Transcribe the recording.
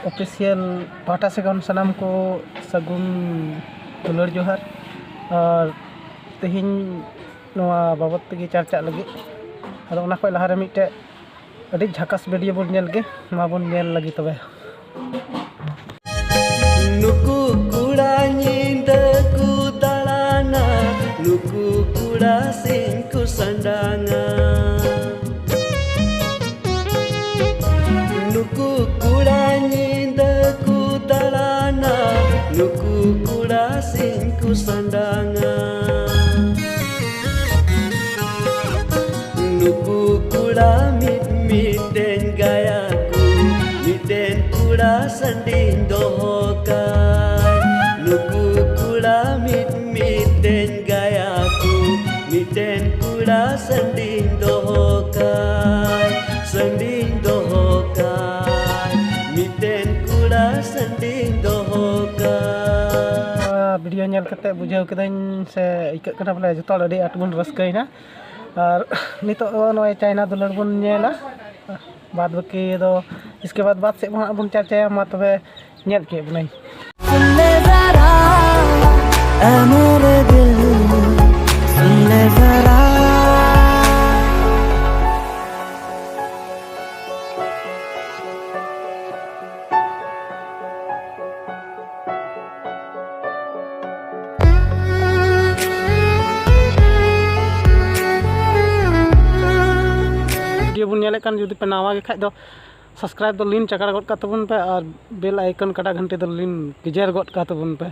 official पाटा से खन सानाम को सगुन दुलर जोहार और तेहिन नोआ बाबत तेगी चर्चा लगे और ओना खय लहारे मिटे अड़ी झकास वीडियो बोन नेल गे मा बोन नेल लगी तबे नुकु कुड़ा nyinda ku dalana नुकु कुड़ा सिंकु संडांगा नुकु कुड़ा nyinda ku dalana नुकु कुड़ा सिंकु संडांगा नुकु कुड़ा mit miten gayaku miten kuda sanding dohokai nuku kuda miten gayaku miten kuda sanding dohokai miten kuda sanding dohokai video nail कते बुझाव कदाइन से इकक कना बोले जतो अड़ी आट बन रस्कैना और नितो नोय चाइना दुलर बन नेला बाद बाकी दो इसके बाद बात से बन चर्चा मा तबे नेल के बनाई सुनले जरा ए मेरे दिल सुनले जरा वीडियो बन नेले कान जुदी पे नावा के खाय दो सब्सक्राइब दो लिन चकड़ा गट का तबन पे और बेल आइकन कटा घंटे दो लिन गिजेर गट का तबन पे